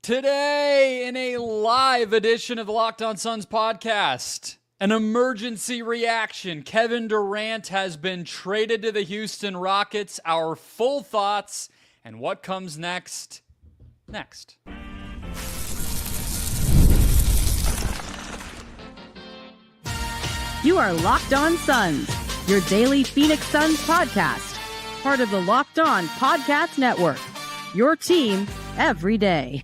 Today, in a live edition of the Locked On Suns podcast, an emergency reaction. Kevin Durant has been traded to the Houston Rockets. Our full thoughts and what comes next. You are Locked On Suns, your daily Phoenix Suns podcast. Part of the Locked On Podcast Network, your team every day.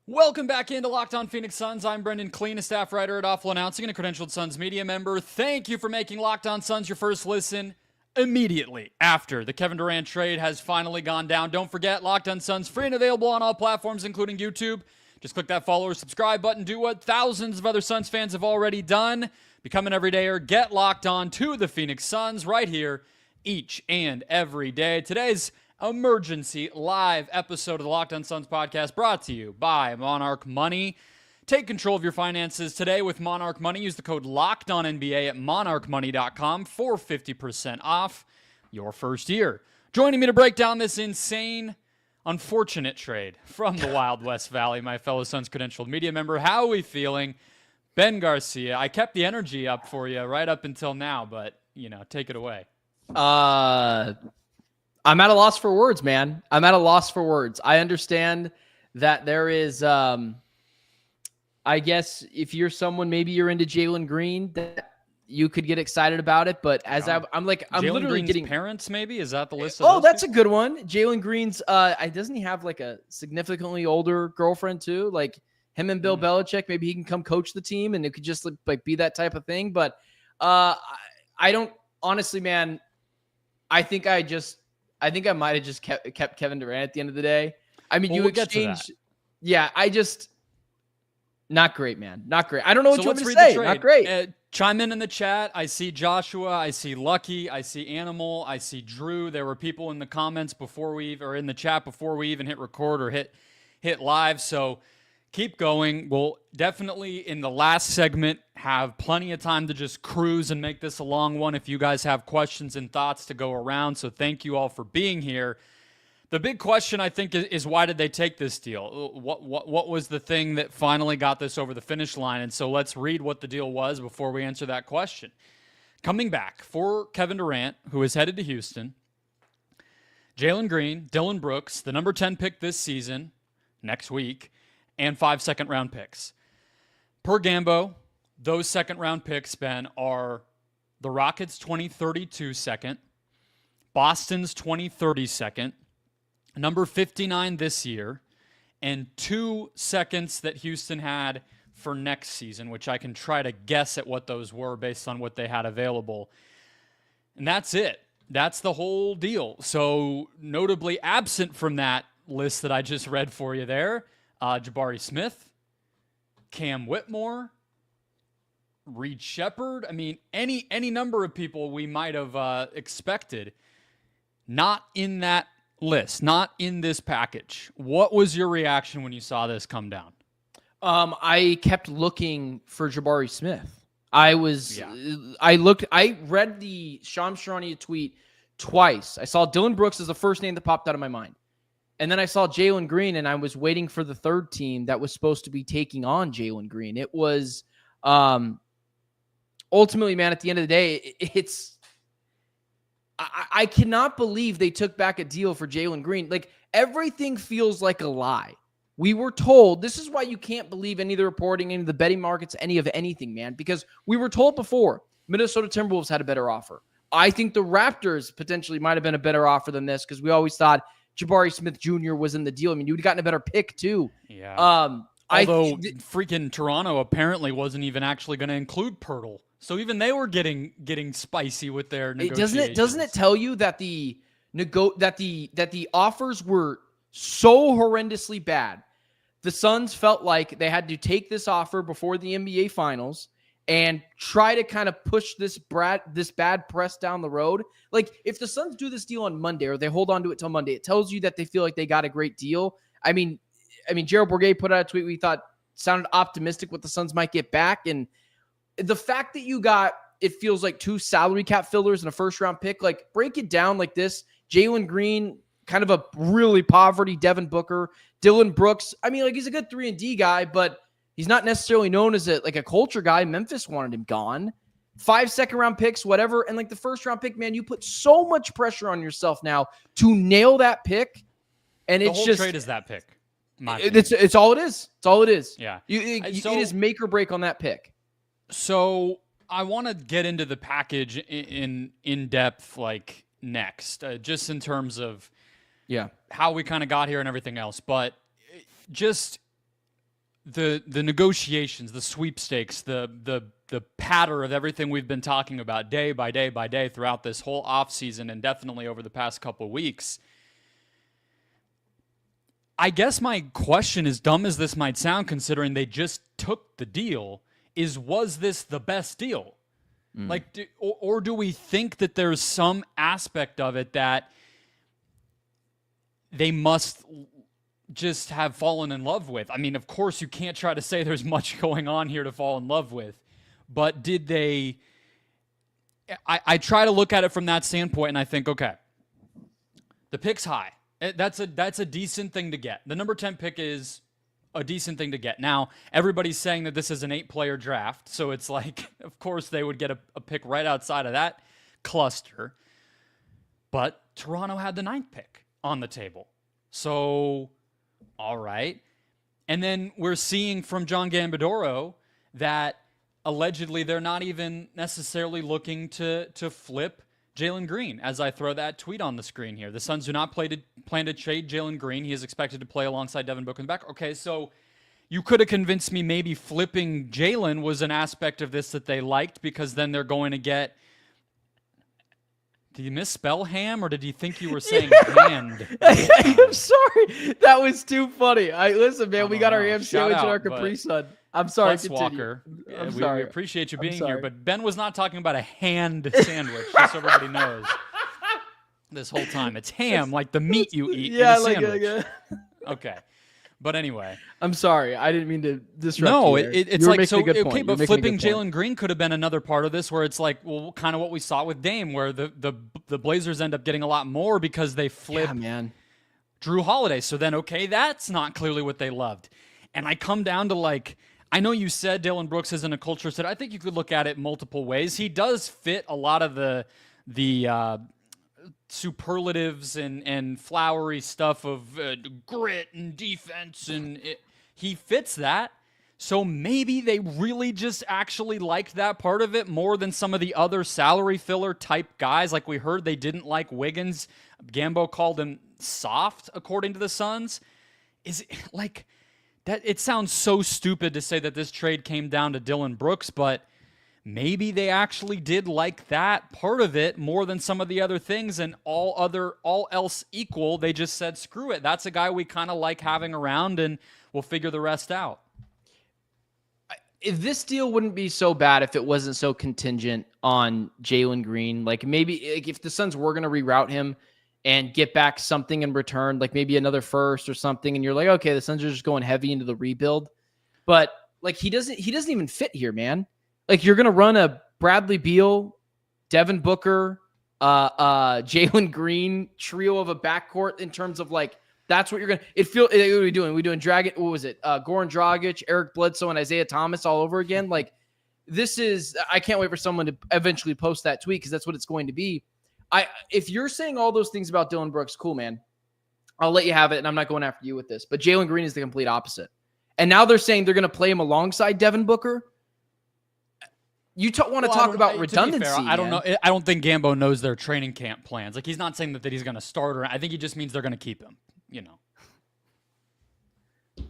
Welcome back into Locked On Phoenix Suns. I'm Brendon, Kleen, a staff writer at Awful Announcing and a credentialed Suns media member. Thank you for making Locked On Suns your first listen immediately after the Kevin Durant trade has finally gone down. Don't forget, Locked On Suns, free and available on all platforms, including YouTube. Just click that follow or subscribe button. Do what thousands of other Suns fans have already done. Become an everydayer. Get locked on to the Phoenix Suns right here each and every day. Today's emergency live episode of the Locked On Suns podcast brought to you by Monarch Money. Take control of your finances today with Monarch Money. Use the code LOCKEDONNBA at monarchmoney.com for 50% off your first year. Joining me to break down this insane, unfortunate trade from the Wild West Valley, my fellow Suns credentialed media member. How are we feeling? Ben Garcia. I kept the energy up for you right up until now, but, take it away. I'm at a loss for words, man. I'm at a loss for words. I understand that there is, I guess if you're someone, maybe you're into Jalen Green, that you could get excited about it. But as I'm Jalen literally Green's getting parents, maybe? Is that the list of those that's people? a good one. Jalen Green's, doesn't he have like a significantly older girlfriend too? Like him and Bill Belichick, maybe he can come coach the team and it could just like be that type of thing. But I don't, honestly, man, I think I might have just kept Kevin Durant at the end of the day. I mean, we'll get to that. Yeah, not great, man. Not great. I don't know what you want me to read the say. trade. Not great. Chime in the chat. I see Joshua. I see Lucky. I see Animal. I see Drew. There were people in the comments or in the chat before we even hit record or hit live. So keep going. We'll definitely, in the last segment, have plenty of time to just cruise and make this a long one if you guys have questions and thoughts to go around. So thank you all for being here. The big question, I think, is why did they take this deal? What was the thing that finally got this over the finish line? And so let's read what the deal was before we answer that question. Coming back for Kevin Durant, who is headed to Houston, Jalen Green, Dillon Brooks, the number 10 pick this season, next week, and 5 second-round picks. Per Gambo, those second-round picks, Ben, are the Rockets' 2032 second, Boston's 2030 second, number 59 this year, and 2 seconds that Houston had for next season, which I can try to guess at what those were based on what they had available. And that's it. That's the whole deal. So notably absent from that list that I just read for you there, Jabari Smith, Cam Whitmore, Reed Shepherd. I mean, any number of people we might have expected, not in that list, not in this package. What was your reaction when you saw this come down? I kept looking for Jabari Smith. I read the Shams Charania tweet twice. I saw Dillon Brooks as the first name that popped out of my mind. And then I saw Jalen Green, and I was waiting for the third team that was supposed to be taking on Jalen Green. It was ultimately, man, at the end of the day, I cannot believe they took back a deal for Jalen Green. Like, everything feels like a lie. We were told, this is why you can't believe any of the reporting, any of the betting markets, any of anything, man, because we were told before Minnesota Timberwolves had a better offer. I think the Raptors potentially might have been a better offer than this because we always thought Jabari Smith Jr. was in the deal. I mean, you would have gotten a better pick too. Yeah. Although freaking Toronto apparently wasn't even actually going to include Pirtle. So even they were getting spicy with their negotiations. Doesn't it tell you that the offers were so horrendously bad? The Suns felt like they had to take this offer before the NBA Finals and try to kind of push this bad press down the road. Like, if the Suns do this deal on Monday or they hold on to it till Monday, it tells you that they feel like they got a great deal. I mean, Gerald Bourguet put out a tweet we thought sounded optimistic what the Suns might get back. And the fact that you got, it feels like 2 salary cap fillers and a first round pick, like, break it down like this. Jalen Green, kind of a really poverty Devin Booker. Dillon Brooks, I mean, like, he's a good 3-and-D guy, but he's not necessarily known as a culture guy. Memphis wanted him gone. 5 second-round picks, whatever. And, like, the first-round pick, man, you put so much pressure on yourself now to nail that pick. And the it's whole just trade is that pick. It's all it is. It's all it is. Yeah. It is make or break on that pick. So I want to get into the package in depth, like, next, just in terms of how we kind of got here and everything else. But just the negotiations, the sweepstakes, the patter of everything we've been talking about day by day by day throughout this whole offseason and definitely over the past couple of weeks. I guess my question, as dumb as this might sound, considering they just took the deal, was this the best deal? Like, or do we think that there's some aspect of it that they must just have fallen in love with? I mean, of course, you can't try to say there's much going on here to fall in love with, but did they? I try to look at it from that standpoint, and I think, okay, the pick's high. That's a decent thing to get. The number 10 pick is a decent thing to get. Now, everybody's saying that this is an 8-player draft, so it's like, of course, they would get a pick right outside of that cluster. But Toronto had the 9th pick on the table. So, all right. And then we're seeing from John Gambadoro that allegedly they're not even necessarily looking to flip Jalen Green, as I throw that tweet on the screen here. The Suns do not plan to trade Jalen Green. He is expected to play alongside Devin Booker in the back. Okay, so you could have convinced me maybe flipping Jalen was an aspect of this that they liked, because then they're going to get... Did you misspell ham, or did you think you were saying hand? I'm sorry. That was too funny. Listen, man, we got our ham sandwich and our Capri Sun. I'm sorry. Walker. I'm sorry. We appreciate you being here, but Ben was not talking about a hand sandwich, just so everybody knows. This whole time. It's ham, like the meat you eat in a sandwich. Okay. But anyway. I'm sorry. I didn't mean to disrupt you. No, it's like, so, okay, but flipping Jalen Green could have been another part of this, where it's like, well, kind of what we saw with Dame, where the Blazers end up getting a lot more because they flip Drew Holiday. So then, okay, that's not clearly what they loved. And I come down to, like, I know you said Dillon Brooks isn't a culture set. I think you could look at it multiple ways. He does fit a lot of the superlatives and flowery stuff of grit and defense, and he fits that. So maybe they really just actually liked that part of it more than some of the other salary filler type guys. Like we heard, they didn't like Wiggins. Gambo called him soft, according to the Suns. Is it like that? It sounds so stupid to say that this trade came down to Dillon Brooks, but maybe they actually did like that part of it more than some of the other things, and all else equal, they just said, screw it. That's a guy we kind of like having around, and we'll figure the rest out. If this deal wouldn't be so bad if it wasn't so contingent on Jalen Green. Like maybe if the Suns were going to reroute him and get back something in return, like maybe another first or something, and you're like, okay, the Suns are just going heavy into the rebuild. But like he doesn't even fit here, man. Like you're going to run a Bradley Beal, Devin Booker, Jalen Green trio of a backcourt in terms of like, that's what you're going to, what are we doing? We're doing Dragic. What was it? Goran Dragic, Eric Bledsoe, and Isaiah Thomas all over again. Like this is, I can't wait for someone to eventually post that tweet, because that's what it's going to be. If you're saying all those things about Dillon Brooks, cool, man. I'll let you have it, and I'm not going after you with this. But Jalen Green is the complete opposite. And now they're saying they're going to play him alongside Devin Booker. You want to talk about redundancy. Fair, I don't know. I don't think Gambo knows their training camp plans. Like he's not saying that he's going to start, or I think he just means they're going to keep him. You know.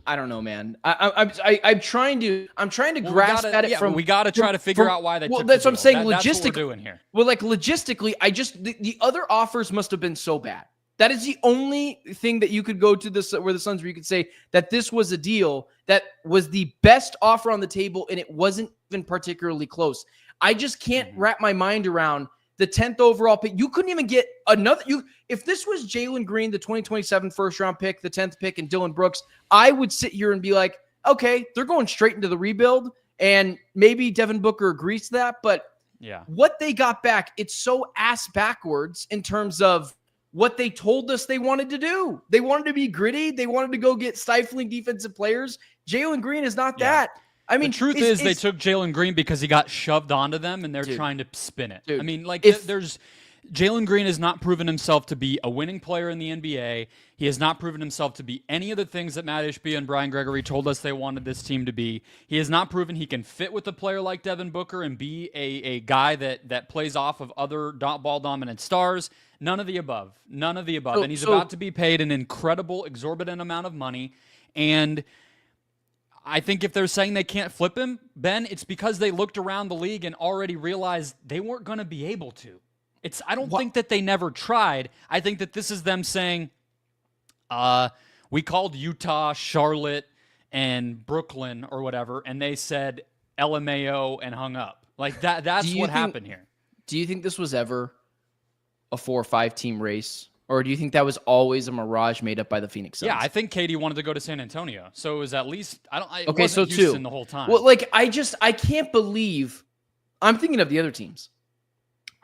I don't know, man. I'm trying to grasp at it from. We got to try to figure out why they. Well, took that's the what I'm saying. Logistically, that's what we're doing here. Well, like logistically, the other offers must have been so bad. That is the only thing that you could go to this where the Suns, where you could say that this was a deal that was the best offer on the table, and it wasn't even particularly close. I just can't wrap my mind around the 10th overall pick. You couldn't even get another. If this was Jalen Green, the 2027 first round pick, the 10th pick, and Dillon Brooks, I would sit here and be like, okay, they're going straight into the rebuild, and maybe Devin Booker agrees to that. But yeah, what they got back, it's so ass backwards in terms of what they told us they wanted to do. They wanted to be gritty. They wanted to go get stifling defensive players. Jalen Green is not that. I mean, the truth is they took Jalen Green because he got shoved onto them, and they're trying to spin it. Dude, I mean, like, Jalen Green has not proven himself to be a winning player in the NBA. He has not proven himself to be any of the things that Matt Ishbia and Brian Gregory told us they wanted this team to be. He has not proven he can fit with a player like Devin Booker and be a guy that plays off of other ball-dominant stars. None of the above. None of the above. And he's about to be paid an incredible, exorbitant amount of money. And I think if they're saying they can't flip him, Ben, it's because they looked around the league and already realized they weren't going to be able to. I don't think that they never tried. I think that this is them saying, we called Utah, Charlotte, and Brooklyn or whatever, and they said LMAO and hung up. Like that's what happened here. Do you think this was ever a 4 or 5 team race? Or do you think that was always a mirage made up by the Phoenix Suns? Yeah, I think KD wanted to go to San Antonio. So it was at least Houston too. The whole time. Well, like I can't believe I'm thinking of the other teams.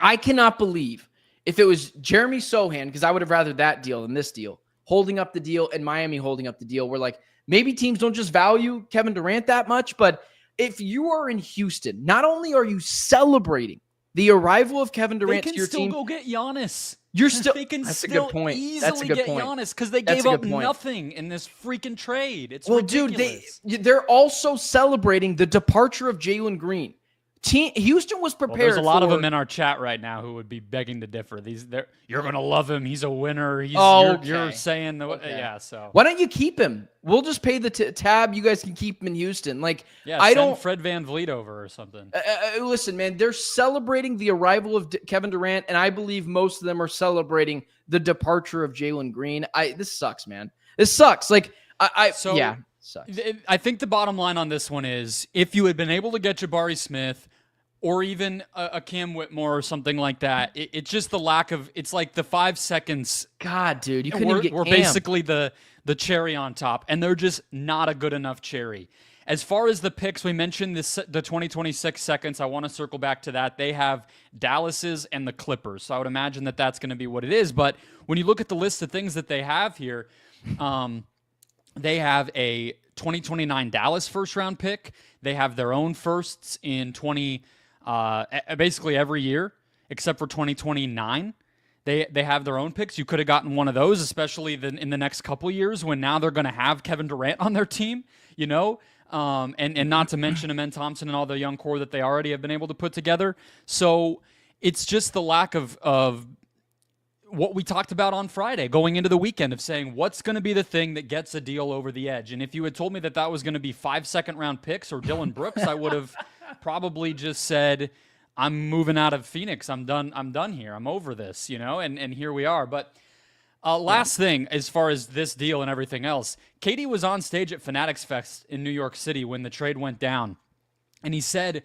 I cannot believe if it was Jeremy Sohan, because I would have rather that deal than this deal, holding up the deal and Miami holding up the deal. Where like maybe teams don't just value Kevin Durant that much, but if you are in Houston, not only are you celebrating the arrival of Kevin Durant to your team, they can still go get Giannis. You're still. They can that's still a good point. easily get Giannis because they gave up nothing in this freaking trade. It's ridiculous. Dude, they're also celebrating the departure of Jalen Green. Houston was prepared. There's a lot of them in our chat right now who would be begging to differ. You're gonna love him. He's a winner. You're saying So why don't you keep him? We'll just pay the tab. You guys can keep him in Houston. Like send Fred VanVleet over or something. Listen, man, they're celebrating the arrival of Kevin Durant, and I believe most of them are celebrating the departure of Jalen Green. This sucks, man. This sucks. Like sucks. I think the bottom line on this one is if you had been able to get Jabari Smith or even a Cam Whitmore or something like that, it's just the lack of – it's like the 5 seconds. God, dude, you couldn't even get We're Cam. Basically the cherry on top, and they're just not a good enough cherry. As far as the picks, we mentioned the 2026 seconds. I want to circle back to that. They have Dallas's and the Clippers, so I would imagine that that's going to be what it is. But when you look at the list of things that they have here they have a 2029 Dallas first-round pick. They have their own firsts in basically every year except for 2029. They have their own picks. You could have gotten one of those, especially in the next couple years when now they're going to have Kevin Durant on their team, and not to mention Amen Thompson and all the young core that they already have been able to put together. So it's just the lack of what we talked about on Friday going into the weekend of saying what's going to be the thing that gets a deal over the edge. And if you had told me that was going to be 5 second-round picks or Dillon Brooks, I would have probably just said, I'm moving out of Phoenix. I'm done here. I'm over this, and here we are. But last thing, as far as this deal and everything else, KD was on stage at Fanatics Fest in New York City when the trade went down, and he said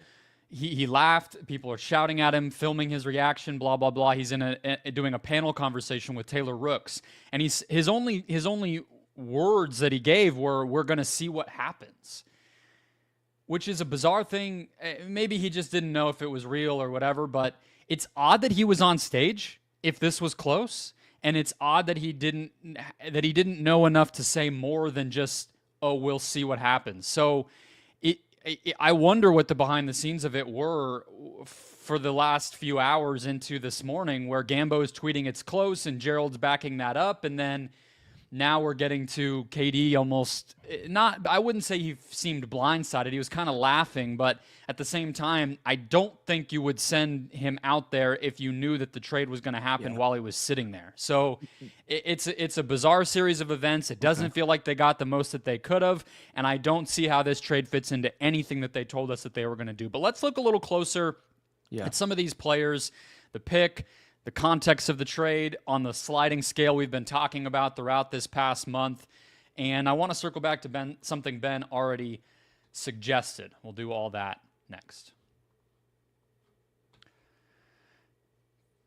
he laughed. People are shouting at him, filming his reaction, blah, blah, blah. He's doing a panel conversation with Taylor Rooks, and his only words that he gave were, "We're going to see what happens." Which is a bizarre thing. Maybe he just didn't know if it was real or whatever, but it's odd that he was on stage if this was close, and it's odd that he didn't know enough to say more than just, "Oh, we'll see what happens." So I wonder what the behind the scenes of it were for the last few hours into this morning, where Gambo's tweeting it's close and Gerald's backing that up, and then now we're getting to KD almost not, I wouldn't say he seemed blindsided. He was kind of laughing, but at the same time, I don't think you would send him out there if you knew that the trade was going to happen while he was sitting there. So it's a bizarre series of events. It doesn't feel like they got the most that they could have, and I don't see how this trade fits into anything that they told us that they were going to do. But let's look a little closer at some of these players, the pick, the context of the trade on the sliding scale we've been talking about throughout this past month. And I want to circle back to something Ben already suggested. We'll do all that next.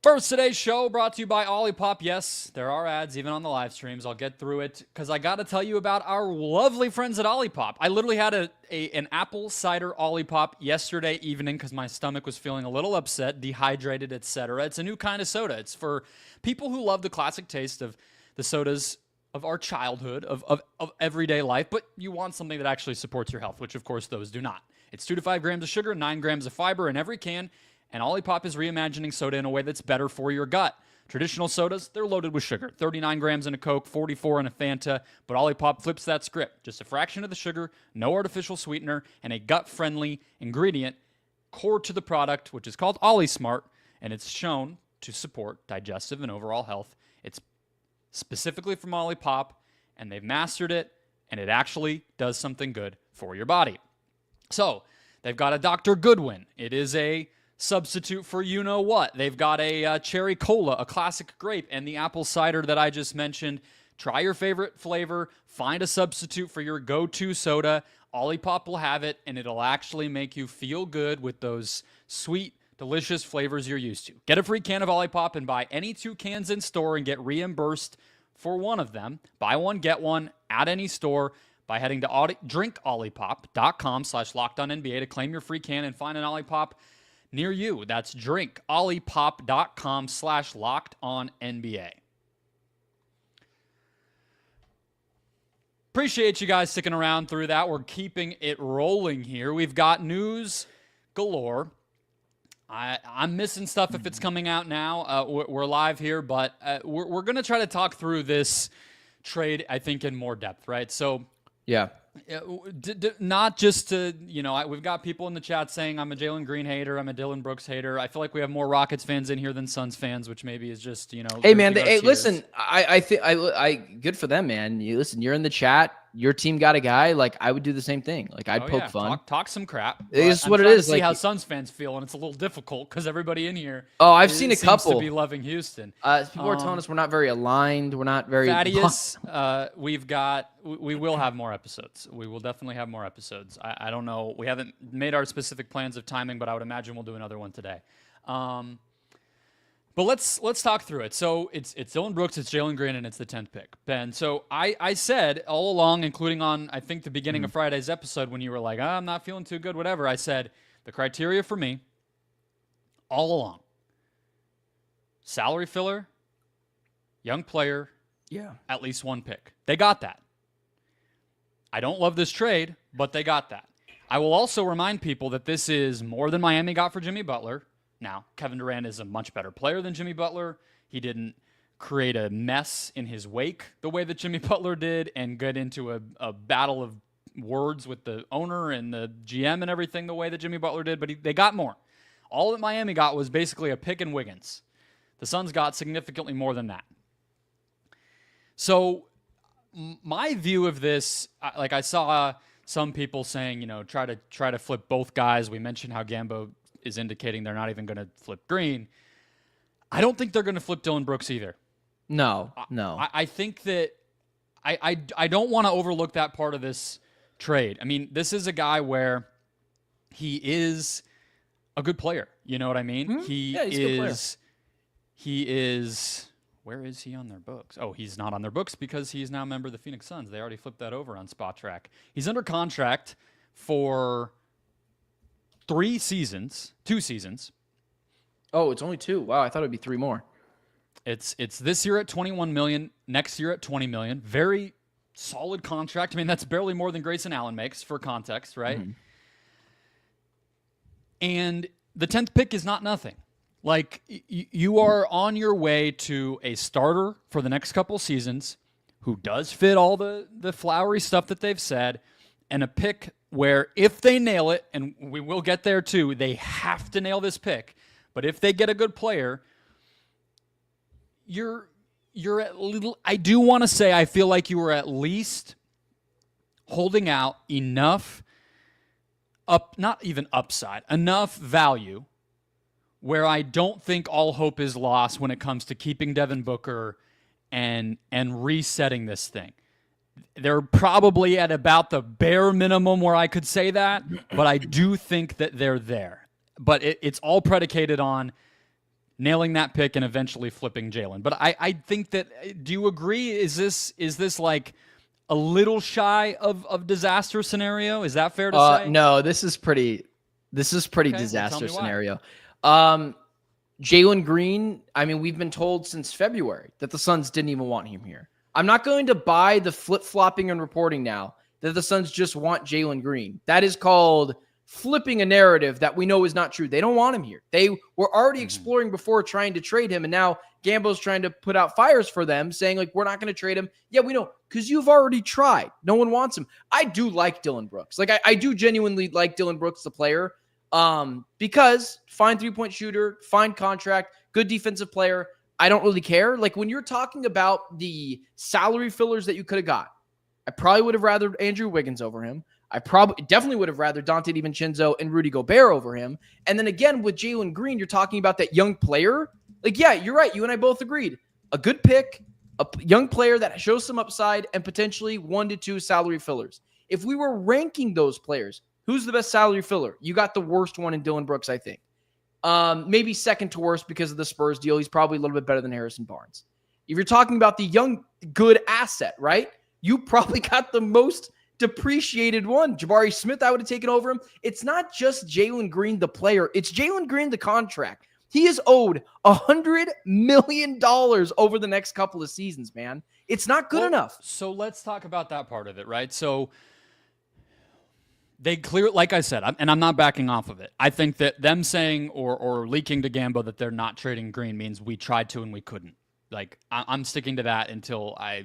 First, today's show brought to you by Olipop. Yes, there are ads even on the live streams. I'll get through it because I got to tell you about our lovely friends at Olipop. I literally had an apple cider Olipop yesterday evening because my stomach was feeling a little upset, dehydrated, etc. It's a new kind of soda. It's for people who love the classic taste of the sodas of our childhood, of everyday life, but you want something that actually supports your health, which of course those do not. It's 2 to 5 grams of sugar, 9 grams of fiber in every can, and Olipop is reimagining soda in a way that's better for your gut. Traditional sodas, they're loaded with sugar. 39 grams in a Coke, 44 in a Fanta, but Olipop flips that script. Just a fraction of the sugar, no artificial sweetener, and a gut-friendly ingredient core to the product, which is called OliSmart, and it's shown to support digestive and overall health. It's specifically from Olipop, and they've mastered it, and it actually does something good for your body. So, they've got a Dr. Goodwin. It is a substitute for you-know-what. They've got a cherry cola, a classic grape, and the apple cider that I just mentioned. Try your favorite flavor. Find a substitute for your go-to soda. Olipop will have it, and it'll actually make you feel good with those sweet, delicious flavors you're used to. Get a free can of Olipop and buy any 2 cans in store and get reimbursed for one of them. Buy one, get one at any store by heading to drinkolipop.com/LockedOnNBA to claim your free can and find an Olipop near you. That's drinkolipop.com/LockedOnNBA. Appreciate you guys sticking around through that. We're keeping it rolling here. We've got news galore. I'm missing stuff if it's coming out now. We're live here, but we're going to try to talk through this trade, I think, in more depth, right? So, Yeah. not just to, we've got people in the chat saying I'm a Jalen Green hater, I'm a Dillon Brooks hater. I feel like we have more Rockets fans in here than Suns fans, which maybe is just, Hey man, listen, I think good for them, man. Listen, you're in the chat. Your team got a guy. Like, I would do the same thing. Like, I'd poke fun. Talk some crap. It's what it is. See how Suns fans feel, and it's a little difficult because everybody in here. Oh, I've seen a couple to be loving Houston. People are telling us we're not very aligned. We're not very. Thaddeus, we will have more episodes. We will definitely have more episodes. I don't know. We haven't made our specific plans of timing, but I would imagine we'll do another one today. But let's talk through it. So it's Dillon Brooks, it's Jalen Green, and it's the 10th pick. Ben, so I said all along, including on, I think, the beginning of Friday's episode when you were like, I'm not feeling too good, whatever. I said the criteria for me all along: salary filler, young player, at least 1 pick. They got that. I don't love this trade, but they got that. I will also remind people that this is more than Miami got for Jimmy Butler. Now, Kevin Durant is a much better player than Jimmy Butler. He didn't create a mess in his wake the way that Jimmy Butler did and get into a battle of words with the owner and the GM and everything the way that Jimmy Butler did, but they got more. All that Miami got was basically a pick and Wiggins. The Suns got significantly more than that. So my view of this, like I saw some people saying, try to flip both guys. We mentioned how Gambo is indicating they're not even going to flip Green. I don't think they're going to flip Dillon Brooks either. No. I think that I don't want to overlook that part of this trade. I mean, this is a guy where he is a good player. You know what I mean? Mm-hmm. He's a good player. He is. Where is he on their books? Oh, he's not on their books because he's now a member of the Phoenix Suns. They already flipped that over on Spot Track. He's under contract for 2 seasons. Oh, it's only 2. Wow, I thought it'd be 3 more. It's this year at $21 million, next year at $20 million. Very solid contract. I mean, that's barely more than Grayson Allen makes, for context, right? Mm-hmm. And the 10th pick is not nothing. Like, you are on your way to a starter for the next couple seasons who does fit all the flowery stuff that they've said, and a pick where if they nail it, and we will get there too, they have to nail this pick. But if they get a good player, you're at little. I do want to say I feel like you were at least holding out enough not even upside, enough value where I don't think all hope is lost when it comes to keeping Devin Booker and resetting this thing. They're probably at about the bare minimum where I could say that, but I do think that they're there. But it's all predicated on nailing that pick and eventually flipping Jalen. But I think that, do you agree? Is this like a little shy of disaster scenario? Is that fair to say? No, this is pretty Okay, disaster well, tell me scenario. Jalen Green, I mean, we've been told since February that the Suns didn't even want him here. I'm not going to buy the flip-flopping and reporting now that the Suns just want Jalen Green. That is called flipping a narrative that we know is not true. They don't want him here. They were already exploring before trying to trade him, and now Gambo's trying to put out fires for them, saying, like, we're not going to trade him. Yeah, we know, because you've already tried. No one wants him. I do like Dillon Brooks. Like, I do genuinely like Dillon Brooks, the player, because fine three-point shooter, fine contract, good defensive player. I don't really care. Like, when you're talking about the salary fillers that you could have got, I probably would have rather Andrew Wiggins over him. I definitely would have rather Dante DiVincenzo and Rudy Gobert over him. And then again, with Jalen Green, you're talking about that young player. Like, yeah, you're right. You and I both agreed. A good pick, a young player that shows some upside, and potentially 1 to 2 salary fillers. If we were ranking those players, who's the best salary filler? You got the worst one in Dillon Brooks, I think. Maybe second to worst because of the Spurs deal. He's probably a little bit better than Harrison Barnes. If you're talking about the young, good asset, right? You probably got the most depreciated one. Jabari Smith, I would have taken over him. It's not just Jalen Green, the player. It's Jalen Green, the contract. He is owed $100 million over the next couple of seasons, man. It's not good enough. So let's talk about that part of it, right? So they clear, like I said, and I'm not backing off of it. I think that them saying or leaking to Gambo that they're not trading Green means we tried to and we couldn't. Like, I'm sticking to that until I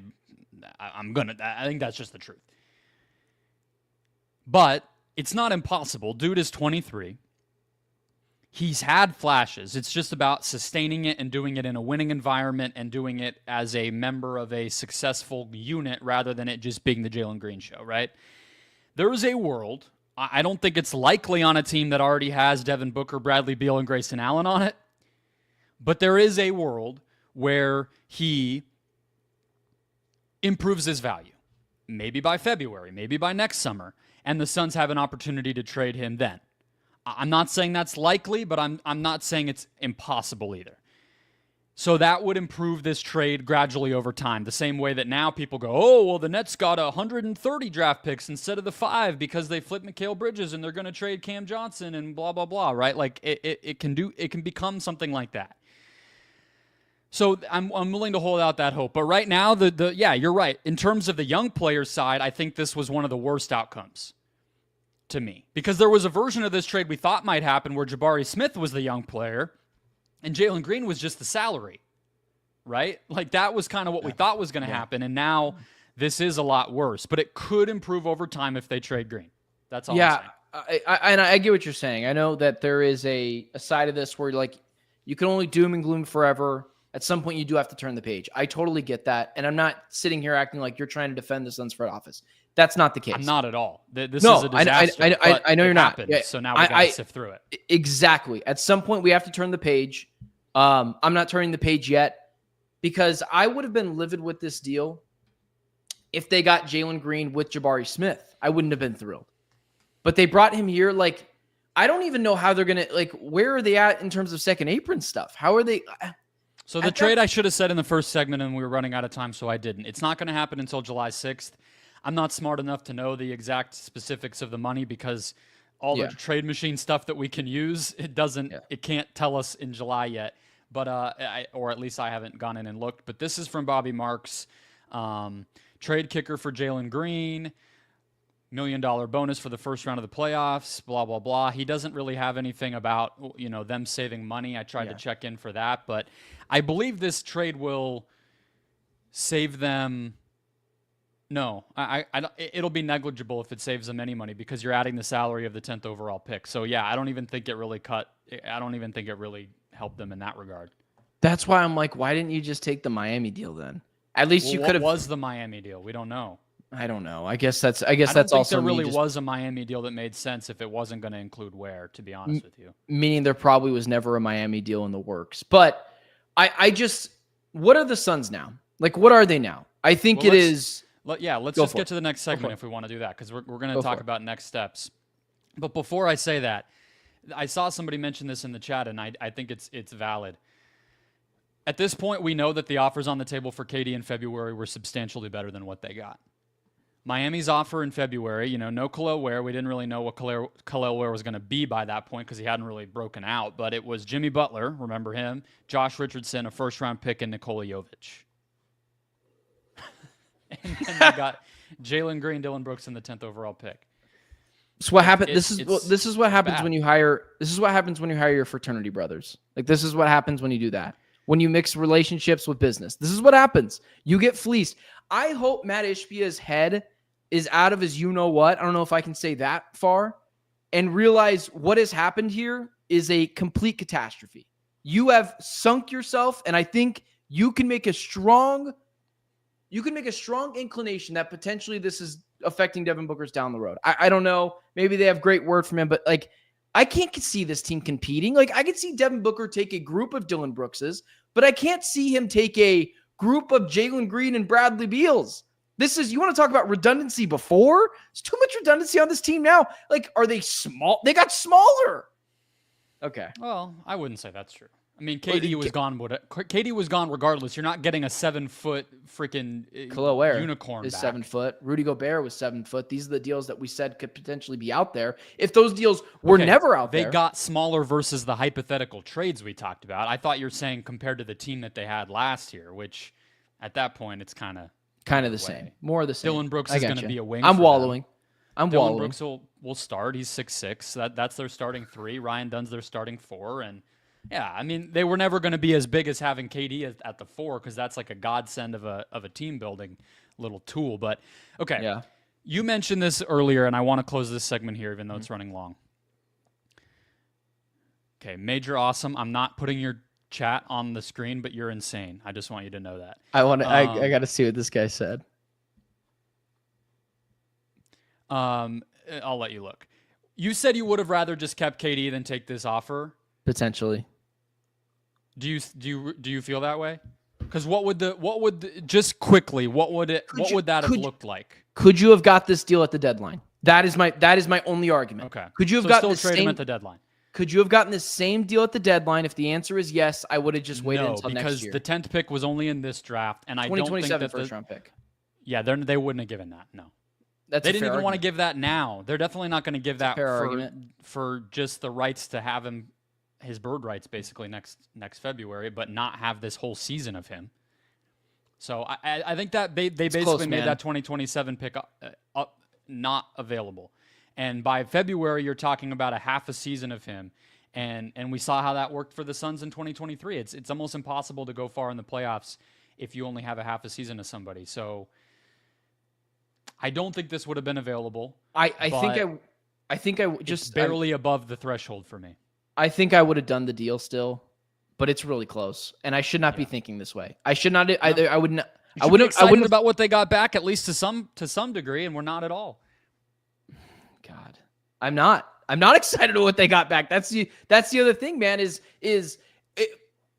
think that's just the truth. But it's not impossible. Dude is 23. He's had flashes. It's just about sustaining it and doing it in a winning environment and doing it as a member of a successful unit rather than it just being the Jalen Green show, right? There is a world, I don't think it's likely on a team that already has Devin Booker, Bradley Beal, and Grayson Allen on it, but there is a world where he improves his value. Maybe by February, maybe by next summer, and the Suns have an opportunity to trade him then. I'm not saying that's likely, but I'm not saying it's impossible either. So that would improve this trade gradually over time, the same way that now people go, oh, well, the Nets got 130 draft picks instead of the 5 because they flipped Mikal Bridges and they're going to trade Cam Johnson and blah, blah, blah, right? Like, it can become something like that. So I'm willing to hold out that hope. But right now, yeah, you're right. In terms of the young players side, I think this was one of the worst outcomes to me. Because there was a version of this trade we thought might happen where Jabari Smith was the young player and Jalen Green was just the salary, right? Like, that was kind of what we thought was going to happen. And now this is a lot worse. But it could improve over time if they trade Green. That's all I'm saying. I get what you're saying. I know that there is a side of this where, like, you can only doom and gloom forever. At some point, you do have to turn the page. I totally get that. And I'm not sitting here acting like you're trying to defend the Suns front office. That's not the case. I'm not at all. This is a disaster. I know you're not. Yeah, so now we got to sift through it. Exactly. At some point, we have to turn the page. I'm not turning the page yet because I would have been livid with this deal if they got Jalen Green with Jabari Smith. I wouldn't have been thrilled. But they brought him here. Like, I don't even know how they're going to, like, where are they at in terms of second apron stuff? How are they... So the trade I should have said in the first segment, and we were running out of time, so I didn't. It's not going to happen until July 6th. I'm not smart enough to know the exact specifics of the money because all the trade machine stuff that we can use, it can't tell us in July yet. But or at least I haven't gone in and looked. But this is from Bobby Marks. Trade kicker for Jalen Green. $1 million bonus for the first round of the playoffs, blah, blah, blah. He doesn't really have anything about, them saving money. I tried to check in for that, but I believe this trade will save them. No, it'll be negligible if it saves them any money because you're adding the salary of the 10th overall pick. So yeah, I don't even think it really helped them in that regard. That's why I'm like, why didn't you just take the Miami deal then? At least you could have. What was the Miami deal? We don't know. I don't know. I guess that's also. There really was a Miami deal that made sense if it wasn't going to include Ware, to be honest with you. Meaning there probably was never a Miami deal in the works. But I just, what are the Suns now? Like, what are they now? I think let's just get to the next segment if we want to do that, because we're going to talk about next steps. But before I say that, I saw somebody mention this in the chat, and I think it's valid. At this point, we know that the offers on the table for KD in February were substantially better than what they got. Miami's offer in February, no Khalil Ware. We didn't really know what Khalil Ware was going to be by that point because he hadn't really broken out. But it was Jimmy Butler, remember him, Josh Richardson, a first-round pick, and Nikola Jovic. And then they got Jalen Green, Dillon Brooks, and the 10th overall pick. So what happened? This is what happens bad. when you hire. This is what happens when you hire your fraternity brothers. Like, this is what happens when you do that. When you mix relationships with business, this is what happens. You get fleeced. I hope Matt Ishbia's head is out of his you-know-what. I don't know if I can say that far, and realize what has happened here is a complete catastrophe. You have sunk yourself, and I think you can make a strong inclination that potentially this is affecting Devin Booker's down the road. I don't know. Maybe they have great word from him, but like, I can't see this team competing. Like, I can see Devin Booker take a group of Dillon Brookses, but I can't see him take a group of Jalen Green and Bradley Beals. You want to talk about redundancy before? There's too much redundancy on this team now. Like, are they small? They got smaller. Okay. Well, I wouldn't say that's true. I mean, KD was gone. KD was gone regardless. You're not getting a 7-foot freaking Khalil Ware unicorn is back. 7 foot. Rudy Gobert was 7 foot. These are the deals that we said could potentially be out there. If those deals were never out there. They got smaller versus the hypothetical trades we talked about. I thought you're saying compared to the team that they had last year, which at that point it's kind of the same. More of the same. Dillon Brooks is going to be a wing. I'm wallowing. Dillon Brooks will start. He's 6'6". That's their starting 3. Ryan Dunn's their starting 4. And yeah, I mean, they were never going to be as big as having KD at the 4 because that's like a godsend of a team building little tool. But okay, yeah. You mentioned this earlier, and I want to close this segment here, even though it's running long. Okay, Major Awesome. I'm not putting your chat on the screen, but you're insane. I just want you to know that. I got to see what this guy said. I'll let you look. You said you would have rather just kept KD than take this offer. Potentially. Do you feel that way? Because what would that have looked like? Could you have got this deal at the deadline? That is my only argument. Okay. Could you have gotten the trade him same at the deadline? Could you have gotten the same deal at the deadline? If the answer is yes, I would have just waited until next year. Because the 10th pick was only in this draft, and I don't think that first round pick. Yeah, they wouldn't have given that. No. They didn't even want to give that now. They're definitely not going to give that for just the rights to have him, his bird rights basically next February, but not have this whole season of him. So I think that they basically close, made that 2027 pick up not available. And by February, you're talking about a half a season of him. And we saw how that worked for the Suns in 2023. It's almost impossible to go far in the playoffs if you only have a half a season of somebody. So I don't think this would have been available. I think I just barely above the threshold for me. I think I would have done the deal still, but it's really close, and I should not be thinking this way. I should not. I would not. I wouldn't. I wouldn't about what they got back, at least to some degree, and we're not at all. God, I'm not excited about what they got back. That's the other thing, man.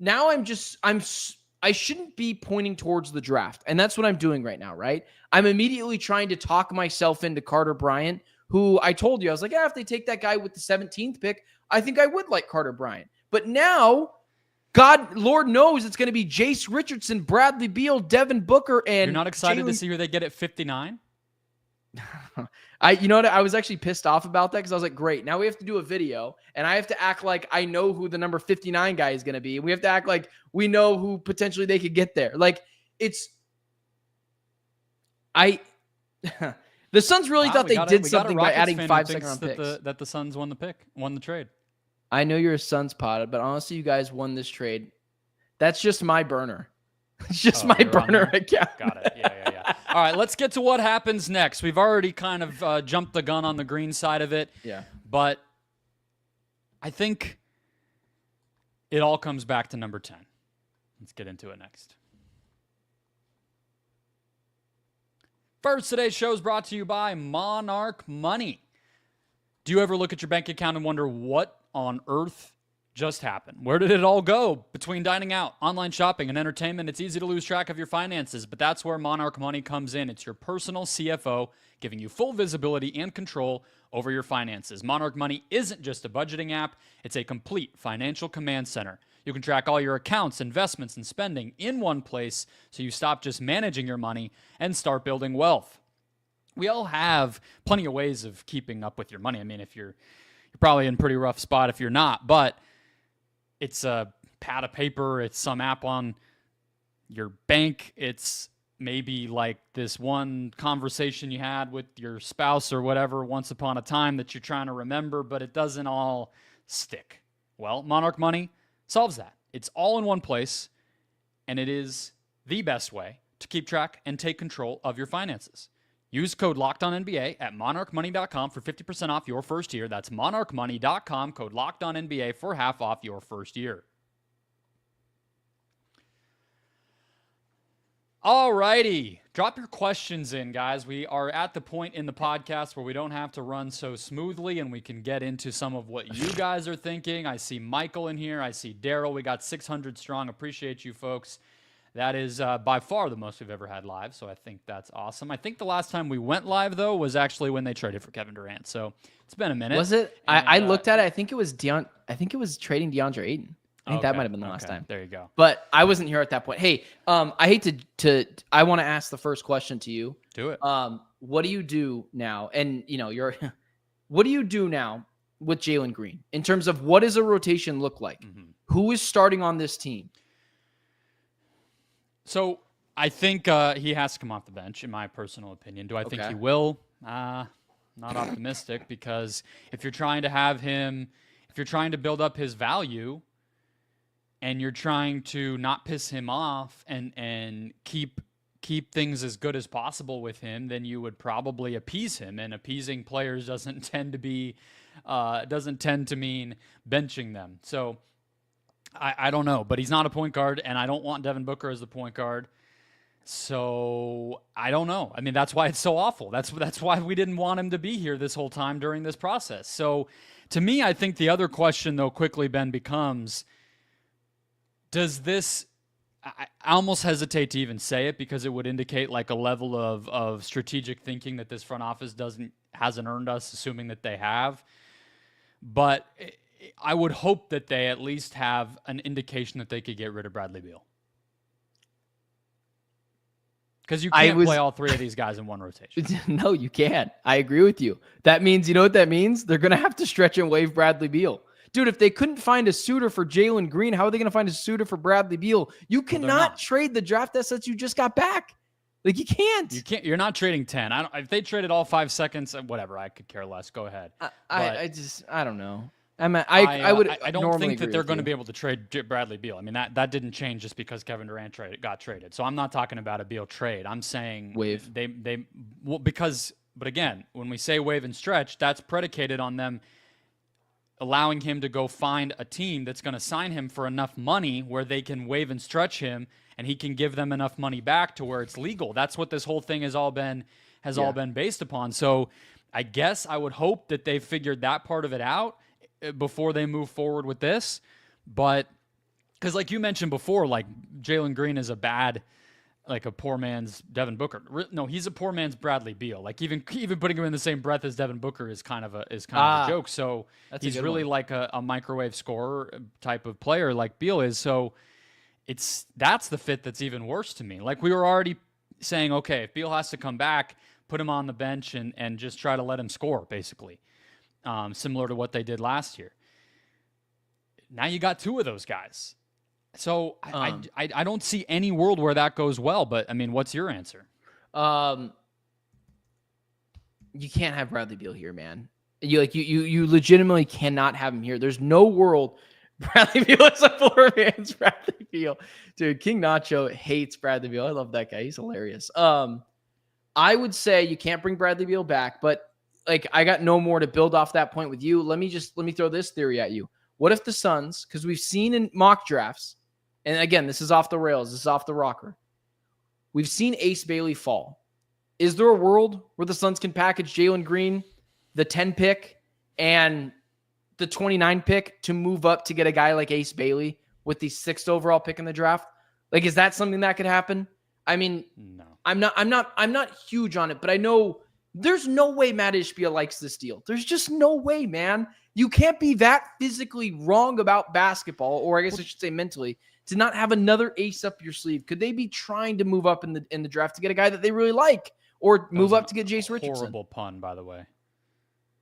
Now I shouldn't be pointing towards the draft, and that's what I'm doing right now, right? I'm immediately trying to talk myself into Carter Bryant, who I told you, I was like, yeah, if they take that guy with the 17th pick, I think I would like Carter Bryant. But now, Lord knows it's going to be Jace Richardson, Bradley Beal, Devin Booker, and you're not excited to see who they get at 59? You know what? I was actually pissed off about that because I was like, great. Now we have to do a video, and I have to act like I know who the number 59 guy is going to be. And we have to act like we know who potentially they could get there. Like, the Suns really thought they did something by adding 5 second-round picks. That the Suns won the trade. I know you're a Suns pod, but honestly, you guys won this trade. That's just my burner. It's just my burner account. Got it. Yeah. All right, let's get to what happens next. We've already kind of jumped the gun on the Green side of it. Yeah. But I think it all comes back to number 10. Let's get into it next. First, today's show is brought to you by Monarch Money. Do you ever look at your bank account and wonder what on earth just happened? Where did it all go? Between dining out, online shopping, and entertainment, it's easy to lose track of your finances, but that's where Monarch Money comes in. It's your personal CFO, giving you full visibility and control over your finances. Monarch Money isn't just a budgeting app, it's a complete financial command center. You can track all your accounts, investments, and spending in one place so you stop just managing your money and start building wealth. We all have plenty of ways of keeping up with your money. I mean, if you're probably in a pretty rough spot if you're not, but it's a pad of paper, it's some app on your bank, it's maybe like this one conversation you had with your spouse or whatever once upon a time that you're trying to remember, but it doesn't all stick. Well, Monarch Money solves that. It's all in one place, and it is the best way to keep track and take control of your finances. Use code LOCKEDONNBA at monarchmoney.com for 50% off your first year. That's monarchmoney.com, code LOCKEDONNBA for half off your first year. All righty. Drop your questions in, guys. We are at the point in the podcast where we don't have to run so smoothly and we can get into some of what you guys are thinking. I see Michael in here. I see Daryl. We got 600 strong. Appreciate you folks. That is by far the most we've ever had live, so I think that's awesome. I think the last time we went live, though, was actually when they traded for Kevin Durant, so it's been a minute. Was it? And, I looked at it. I think it was trading DeAndre Ayton. I think that might have been the last time. There you go. But I wasn't here at that point. Hey, I hate to I want to ask the first question to you. Do it. What do you do now? And what do you do now with Jalen Green in terms of what does a rotation look like? Mm-hmm. Who is starting on this team? So I think he has to come off the bench, in my personal opinion. Do I think he will? Not optimistic, because if you're trying to have him, if you're trying to build up his value, and you're trying to not piss him off and keep things as good as possible with him, then you would probably appease him. And appeasing players doesn't tend to mean benching them. So I don't know, but he's not a point guard, and I don't want Devin Booker as the point guard. So I don't know. I mean, that's why it's so awful. That's why we didn't want him to be here this whole time during this process. So to me, I think the other question, though, quickly, Ben, becomes, does this, I almost hesitate to even say it because it would indicate like a level of strategic thinking that this front office hasn't earned us, assuming that they have. But I would hope that they at least have an indication that they could get rid of Bradley Beal. Because you can't play all three of these guys in one rotation. No, you can't. I agree with you. That means, you know what that means? They're going to have to stretch and waive Bradley Beal. Dude, if they couldn't find a suitor for Jalen Green, how are they going to find a suitor for Bradley Beal? You cannot trade the draft assets you just got back. Like, you can't. You're not trading 10. If they traded all 5 seconds, whatever, I could care less. Go ahead. I don't know. I don't think that they're going to be able to trade Bradley Beal. I mean, that didn't change just because Kevin Durant got traded. So I'm not talking about a Beal trade. I'm saying waive. But again, when we say waive and stretch, that's predicated on them allowing him to go find a team that's going to sign him for enough money where they can waive and stretch him, and he can give them enough money back to where it's legal. That's what this whole thing has all been based upon. So I guess I would hope that they figured that part of it out before they move forward with this. But because like you mentioned before, like Jalen Green is like a poor man's Devin Booker. No, he's a poor man's Bradley Beal. Like even putting him in the same breath as Devin Booker is kind of a joke. So he's really like a microwave scorer type of player like Beal is. So that's the fit that's even worse to me. Like we were already saying, okay, if Beal has to come back, put him on the bench and just try to let him score, basically. Similar to what they did last year. Now you got 2 of those guys. So I don't see any world where that goes well, but I mean, what's your answer? You can't have Bradley Beal here, man. You legitimately cannot have him here. There's no world Bradley Beal is a poor man's Bradley Beal. Dude, King Nacho hates Bradley Beal. I love that guy. He's hilarious. I would say you can't bring Bradley Beal back, but like I got no more to build off that point with you. Let me throw this theory at you. What if the Suns, because we've seen in mock drafts, and again, this is off the rails, this is off the rocker. We've seen Ace Bailey fall. Is there a world where the Suns can package Jalen Green, the 10 pick, and the 29 pick to move up to get a guy like Ace Bailey with the 6th overall pick in the draft? Like, is that something that could happen? I mean, no. I'm not huge on it, but I know there's no way Matt Ishbia likes this deal. There's just no way, man. You can't be that physically wrong about basketball, or I guess I should say mentally, to not have another ace up your sleeve. Could they be trying to move up in the draft to get a guy that they really like, or move up to get Jace Richardson? Horrible pun, by the way.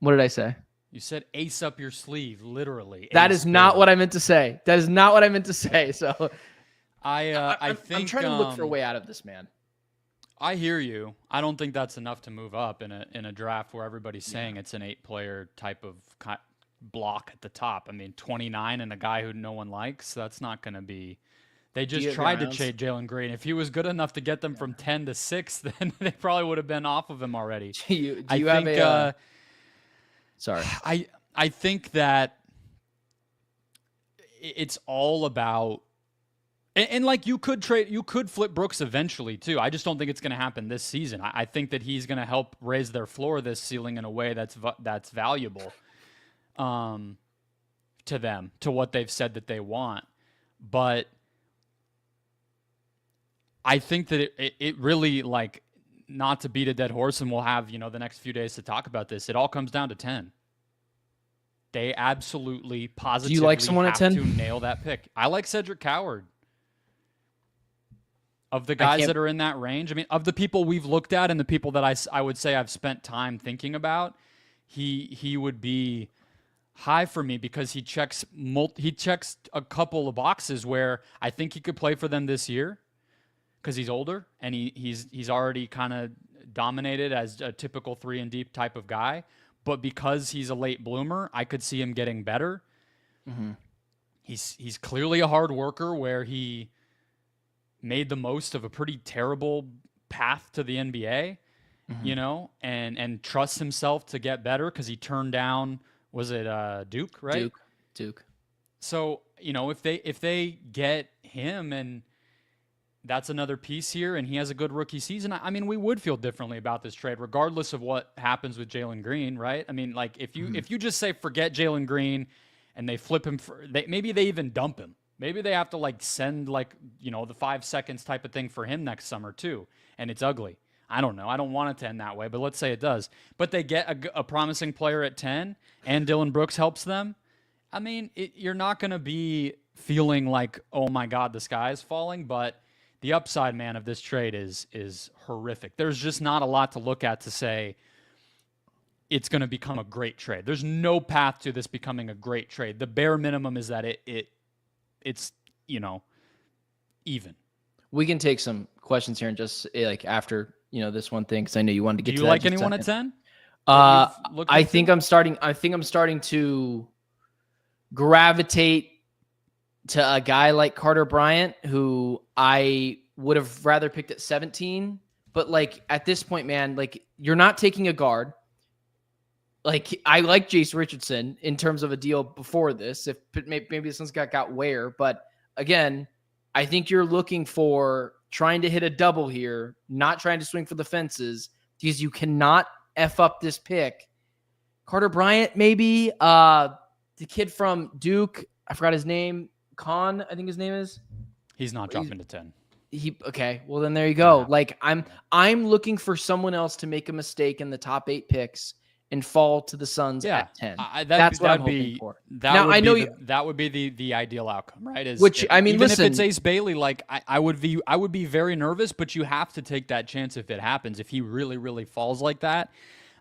What did I say? You said ace up your sleeve, literally. That is not what I meant to say. That is not what I meant to say. So I think I'm trying to look for a way out of this, man. I hear you. I don't think that's enough to move up in a draft where everybody's saying it's an 8-player type of block at the top. I mean, 29 and a guy who no one likes, that's not going to be. They just tried to trade Jalen Green. If he was good enough to get them from 10 to 6, then they probably would have been off of him already. Do you have a sorry. I think that it's all about, and like you could flip Brooks eventually too. I just don't think it's going to happen this season. I think that he's going to help raise their floor, this ceiling, in a way that's valuable to them, to what they've said that they want. But I think that it really, like, not to beat a dead horse, and we'll have, the next few days to talk about this, it all comes down to 10. They absolutely, positively, do you like someone have at 10? to nail that pick. I like Cedric Coward. Of the guys that are in that range, I mean, of the people we've looked at and the people that I would say I've spent time thinking about, he would be high for me because he checks a couple of boxes where I think he could play for them this year because he's older and he's already kind of dominated as a typical 3-and-deep type of guy. But because he's a late bloomer, I could see him getting better. Mm-hmm. He's clearly a hard worker where he made the most of a pretty terrible path to the NBA, and trusts himself to get better because he turned down, was it Duke, right? Duke. So, if they get him, and that's another piece here, and he has a good rookie season, I mean, we would feel differently about this trade, regardless of what happens with Jalen Green, right? I mean, like, if you just say forget Jalen Green and they flip him, maybe they even dump him. Maybe they have to send the 5 seconds type of thing for him next summer too, and it's ugly. I don't know. I don't want it to end that way, but let's say it does. But they get a promising player at 10, and Dillon Brooks helps them. I mean, you're not going to be feeling like, oh my God, the sky is falling, but the upside, man, of this trade is horrific. There's just not a lot to look at to say it's going to become a great trade. There's no path to this becoming a great trade. The bare minimum is that it's even. We can take some questions here and just after this one thing, because I know you wanted to get. Do to you that like anyone at 10? I think I'm starting to gravitate to a guy like Carter Bryant, who I would have rather picked at 17. But at this point, man, you're not taking a guard. I like Jace Richardson in terms of a deal before this. If maybe this one's got where, but again, I think you're looking for trying to hit a double here, not trying to swing for the fences, because you cannot F up this pick. Carter Bryant, maybe the kid from Duke, I forgot his name, Khan, I think his name is. He's not dropping to 10. Okay, well then there you go. Yeah. I'm looking for someone else to make a mistake in the top 8 picks and fall to the Suns at 10. That's what I'm hoping for. That would be the ideal outcome, right? Even if it's Ace Bailey, I would be very nervous, but you have to take that chance if it happens, if he really, really falls like that.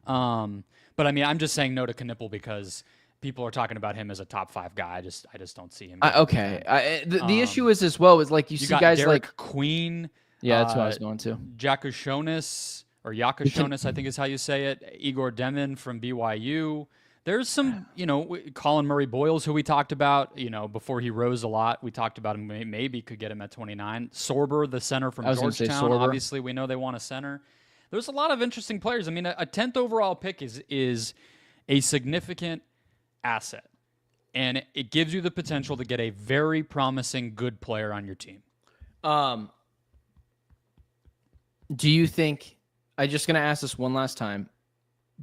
But I mean, I'm just saying no to Knipple because people are talking about him as a top 5 guy. I just don't see him. The issue is as well is you see guys Derek Queen. Yeah, that's what I was going to. Jakushonis. Or Yakashonis, I think is how you say it. Igor Demin from BYU. There's some, Colin Murray-Boyles, who we talked about, before he rose a lot. We talked about him, maybe could get him at 29. Sorber, the center from Georgetown. Obviously, we know they want a center. There's a lot of interesting players. I mean, a 10th overall pick is a significant asset. And it gives you the potential to get a very promising, good player on your team. Do you think... I'm just going to ask this one last time.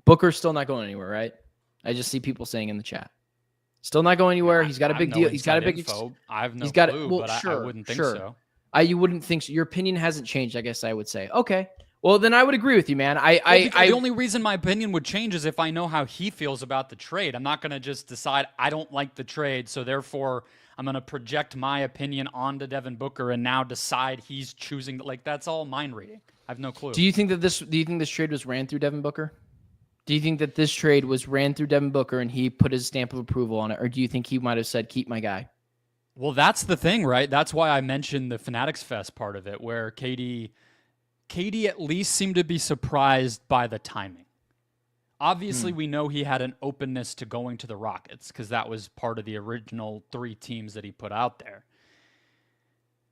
Booker's still not going anywhere, right? I just see people saying in the chat. Still not going anywhere. He's got a big deal. He's got a big info. I have no clue, but I wouldn't think so. You wouldn't think so. Your opinion hasn't changed, I guess I would say. Okay. Well, then I would agree with you, man. The only reason my opinion would change is if I know how he feels about the trade. I'm not going to just decide I don't like the trade, so therefore I'm going to project my opinion onto Devin Booker and now decide he's choosing. Like, that's all mind reading. I have no clue. Do you think this trade was ran through Devin Booker? Do you think that this trade was ran through Devin Booker and he put his stamp of approval on it, or do you think he might have said, "Keep my guy"? Well, that's the thing, right? That's why I mentioned the Fanatics Fest part of it, where KD at least seemed to be surprised by the timing. Obviously, we know he had an openness to going to the Rockets because that was part of the original 3 teams that he put out there.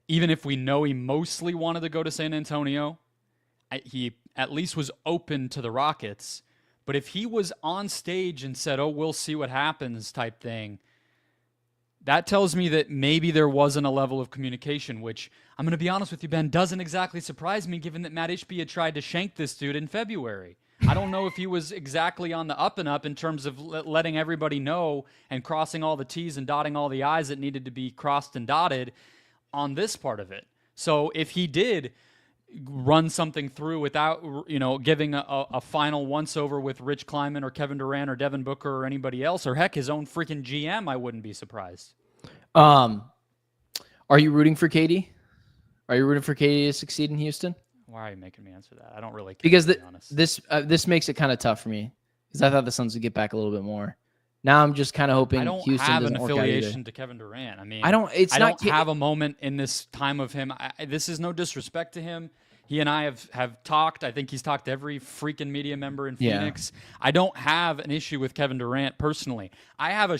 Even if we know he mostly wanted to go to San Antonio, he at least was open to the Rockets. But if he was on stage and said, "Oh, we'll see what happens," type thing, that tells me that maybe there wasn't a level of communication, which, I'm going to be honest with you, Ben, doesn't exactly surprise me given that Matt Ishbia had tried to shank this dude in February. I don't know if he was exactly on the up and up in terms of letting everybody know and crossing all the T's and dotting all the I's that needed to be crossed and dotted on this part of it. So if he did run something through without, giving a final once-over with Rich Kleiman or Kevin Durant or Devin Booker or anybody else, or heck, his own freaking GM, I wouldn't be surprised. Are you rooting for KD? Are you rooting for KD to succeed in Houston? Why are you making me answer that? I don't really care, because to be honest. this makes it kind of tough for me because I thought the Suns would get back a little bit more. Now I'm just kind of hoping Houston have doesn't an work out affiliation either. to Kevin Durant. I mean, I don't have a moment in this time of him. This is no disrespect to him. He and I have talked. I think he's talked to every freaking media member in Phoenix. I don't have an issue with Kevin Durant personally. I have a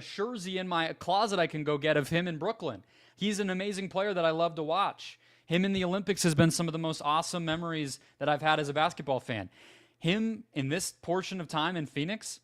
jersey in my closet I can go get of him in Brooklyn. He's an amazing player that I love to watch. Him in the Olympics has been some of the most awesome memories that I've had as a basketball fan. Him in this portion of time in Phoenix,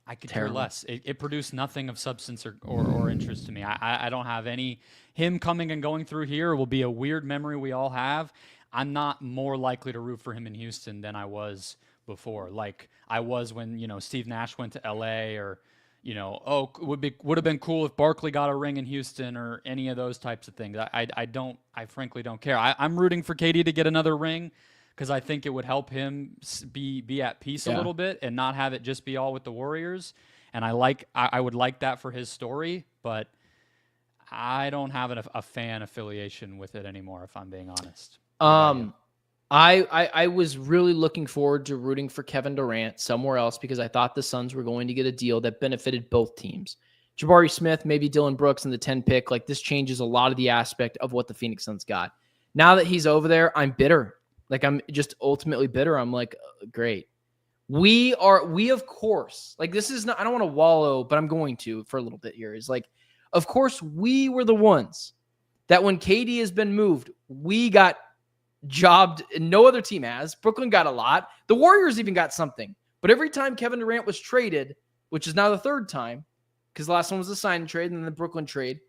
I could care less. It produced nothing of substance or interest to me. I don't have any. Him coming and going through here will be a weird memory we all have. I'm not more likely to root for him in Houston than I was before. Like I was when, Steve Nash went to LA, or, would have been cool if Barkley got a ring in Houston, or any of those types of things. I frankly don't care. I'm rooting for KD to get another ring, because I think it would help him be at peace a little bit and not have it just be all with the Warriors. And I would like that for his story, but I don't have a fan affiliation with it anymore, if I'm being honest. I was really looking forward to rooting for Kevin Durant somewhere else because I thought the Suns were going to get a deal that benefited both teams. Jabari Smith, maybe Dillon Brooks in the 10 pick. Like, this changes a lot of the aspect of what the Phoenix Suns got. Now that he's over there, I'm bitter. Like, I'm just ultimately bitter. I'm like, great. We of course, like, this is not, I don't want to wallow, but I'm going to for a little bit here. Is like, of course, we were the ones that when KD has been moved, we got jobbed. No other team has. Brooklyn got a lot. The Warriors even got something. But every time Kevin Durant was traded, which is now the third time, because the last one was the sign and trade and then the Brooklyn trade,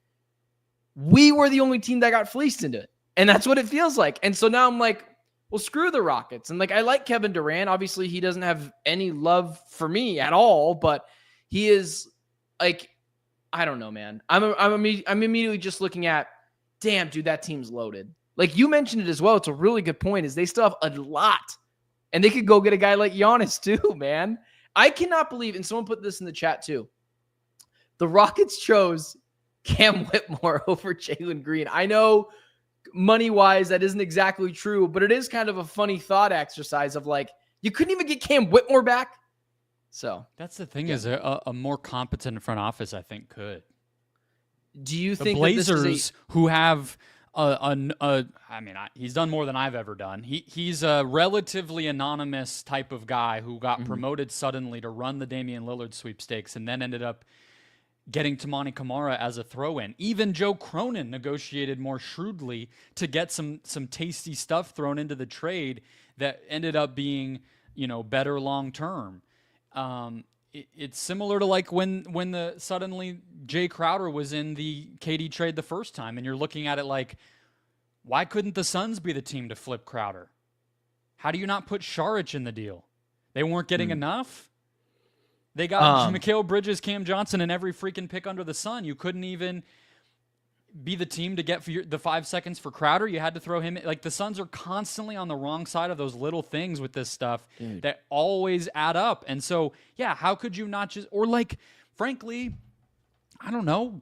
we were the only team that got fleeced into it. And that's what it feels like. And so now I'm like, well, screw the Rockets. And like, I like Kevin Durant. Obviously, he doesn't have any love for me at all, but he is like, I don't know, man. I'm immediately just looking at, damn, dude, that team's loaded. Like you mentioned it as well. It's a really good point. Is they still have a lot, and they could go get a guy like Giannis too, man. I cannot believe, and someone put this in the chat too, the Rockets chose Cam Whitmore over Jalen Green. I know money-wise that isn't exactly true, but it is kind of a funny thought exercise of like, you couldn't even get Cam Whitmore back. So that's the thing, is a more competent front office, I think, could. Do you think the Blazers, who have he's done more than I've ever done. He's a relatively anonymous type of guy who got promoted suddenly to run the Damian Lillard sweepstakes and then ended up getting Tamani Kamara as a throw-in. Even Joe Cronin negotiated more shrewdly to get some tasty stuff thrown into the trade that ended up being, better long-term. It's similar to like when suddenly Jay Crowder was in the KD trade the first time, and you're looking at it like, why couldn't the Suns be the team to flip Crowder? How do you not put Šarić in the deal? They weren't getting enough. They got Mikal Bridges, Cam Johnson, and every freaking pick under the sun. You couldn't even. be the team to get for the 5 seconds for Crowder. You had to throw him in. Like, the Suns are constantly on the wrong side of those little things with this stuff that always add up. And so, yeah, how could you not just, or like, frankly, I don't know,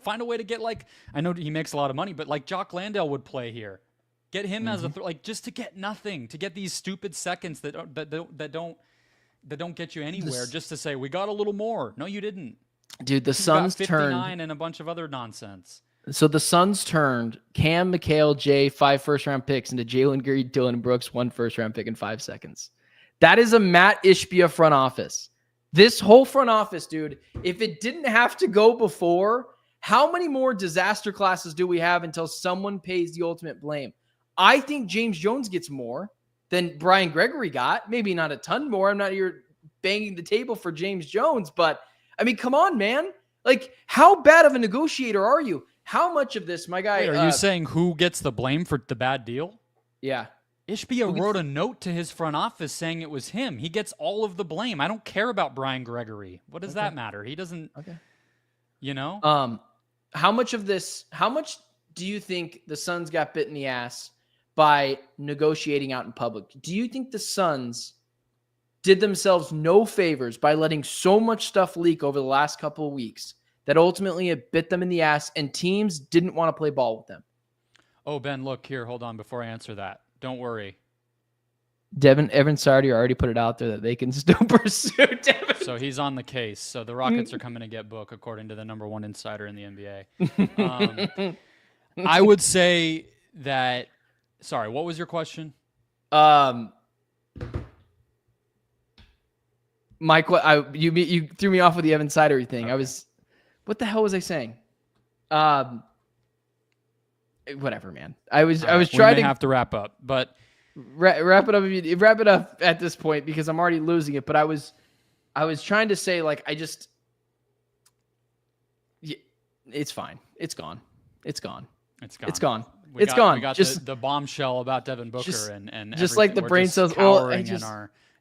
find a way to get, like, I know he makes a lot of money, but like Jock Landale would play here. Get him as like, just to get nothing, to get these stupid seconds that don't get you anywhere, just to say we got a little more. No, you didn't. Dude, the You got Suns 59 turned. and a bunch of other nonsense. So the Suns turned Cam, McHale, Jay, 5 first-round picks into Jalen Green, Dillon Brooks, 1 first-round pick in 5 seconds. That is a Matt Ishbia front office. This whole front office, dude, if it didn't have to go before, how many more disaster classes do we have until someone pays the ultimate blame? I think James Jones gets more than Brian Gregory got. Maybe not a ton more. I'm not here banging the table for James Jones, but I mean, come on, man. Like, how bad of a negotiator are you? How much of this, my guy? Wait, are you saying who gets the blame for the bad deal? Yeah. Ishbia wrote a note to his front office saying it was him. He gets all of the blame. I don't care about Brian Gregory. What does that matter? He doesn't, you know? How much do you think the Suns got bit in the ass by negotiating out in public? Do you think the Suns did themselves no favors by letting so much stuff leak over the last couple of weeks that ultimately it bit them in the ass and teams didn't want to play ball with them? Oh, Ben, look here. Hold on before I answer that. Don't worry. Evan Sardi already put it out there that they can still pursue Devin. So he's on the case. So the Rockets are coming to get Book, according to the number one insider in the NBA. I would say that. Sorry, what was your question? Mike, you threw me off with the Evan Sidery thing. Okay. What the hell was I saying? Whatever, man. I was trying to have to wrap up, but wrap it up. Wrap it up at this point because I'm already losing it. But I was trying to say, like, it's fine. It's gone. It's gone. It's gone. It's gone. We got just the bombshell about Devin Booker and just like the brain cells.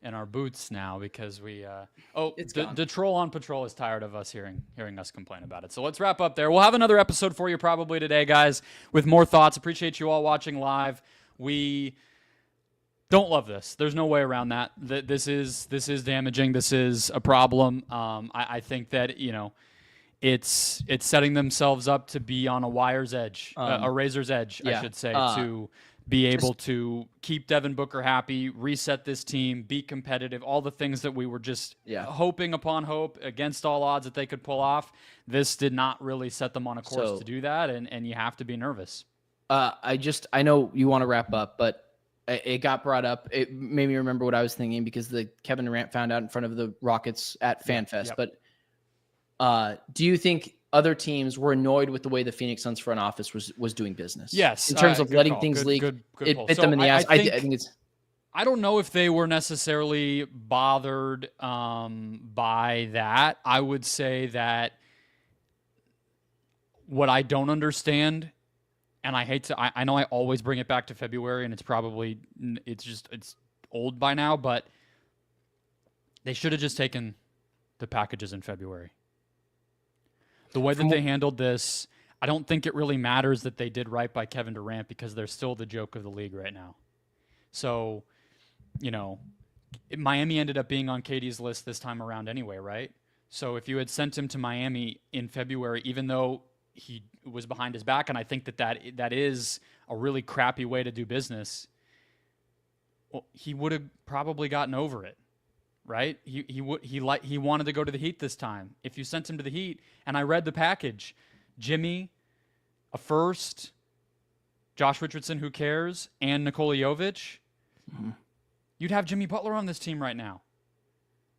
In our boots now because we the troll on patrol is tired of us hearing us complain about it. So let's wrap up there. We'll have another episode for you probably today, guys, with more thoughts. Appreciate you all watching live. We don't love this. There's no way around that. This is damaging. This is a problem. I think that, you know, it's setting themselves up to be on a wire's edge, a razor's edge, I should say, to be able to keep Devin Booker happy, reset this team, be competitive, all the things that we were just hoping upon hope against all odds that they could pull off. This did not really set them on a course to do that, and you have to be nervous. I know you want to wrap up, but it got brought up. It made me remember what I was thinking because the Kevin Durant found out in front of the Rockets at FanFest. But do you think other teams were annoyed with the way the Phoenix Suns front office was doing business? Yes. In terms of letting things leak, it bit them in the ass. I think it's. I don't know if they were necessarily bothered by that. I would say that what I don't understand, and I hate to, I know I always bring it back to February, and it's old by now, but they should have just taken the packages in February. The way that they handled this, I don't think it really matters that they did right by Kevin Durant because they're still the joke of the league right now. So, you know, Miami ended up being on KD's list this time around anyway, right? So if you had sent him to Miami in February, even though he was behind his back, and I think that is a really crappy way to do business, well, he would have probably gotten over it. Right? He wanted to go to the Heat this time. If you sent him to the Heat, and I read the package, Jimmy, a first, Josh Richardson, who cares, and Nikola Jovic, you'd have Jimmy Butler on this team right now.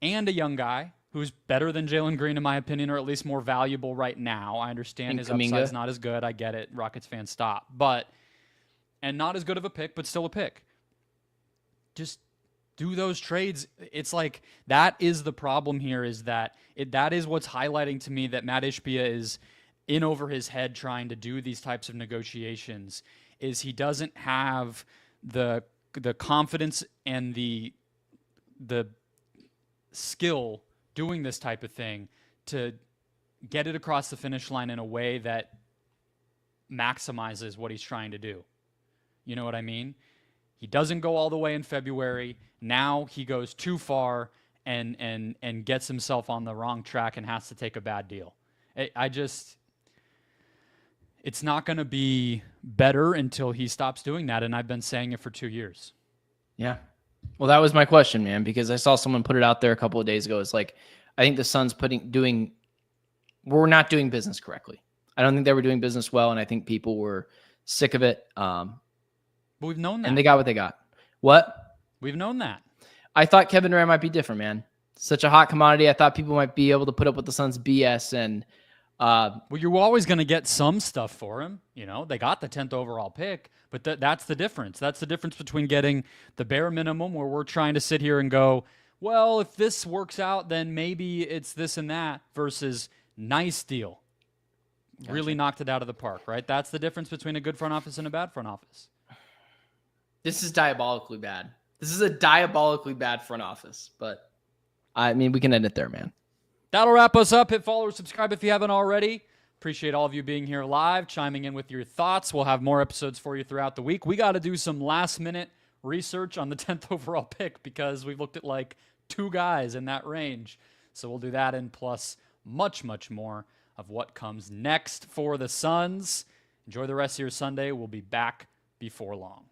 And a young guy who's better than Jalen Green, in my opinion, or at least more valuable right now. I understand his upside's not as good. I get it. Rockets fans, stop. And not as good of a pick, but still a pick. Just do those trades. It's like that is the problem here, is that that is what's highlighting to me that Matt Ishbia is in over his head trying to do these types of negotiations, is he doesn't have the confidence and the skill doing this type of thing to get it across the finish line in a way that maximizes what he's trying to do. You know what I mean? He doesn't go all the way in February. Now he goes too far and gets himself on the wrong track and has to take a bad deal. It's not going to be better until he stops doing that, and I've been saying it for 2 years. Yeah. Well, that was my question, man, because I saw someone put it out there a couple of days ago. It's like, I think the Suns we're not doing business correctly. I don't think they were doing business well, and I think people were sick of it. But we've known that. And they got what they got. What? We've known that. I thought Kevin Durant might be different, man. Such a hot commodity. I thought people might be able to put up with the Suns' BS. And well, you're always going to get some stuff for him. You know, they got the 10th overall pick, but that's the difference. That's the difference between getting the bare minimum, where we're trying to sit here and go, well, if this works out, then maybe it's this and that, versus nice deal. Gotcha. Really knocked it out of the park, right? That's the difference between a good front office and a bad front office. This is diabolically bad. This is a diabolically bad front office, but I mean, we can end it there, man. That'll wrap us up. Hit follow or subscribe if you haven't already. Appreciate all of you being here live, chiming in with your thoughts. We'll have more episodes for you throughout the week. We got to do some last-minute research on the 10th overall pick because we've looked at like 2 guys in that range. So we'll do that, and plus much, much more of what comes next for the Suns. Enjoy the rest of your Sunday. We'll be back before long.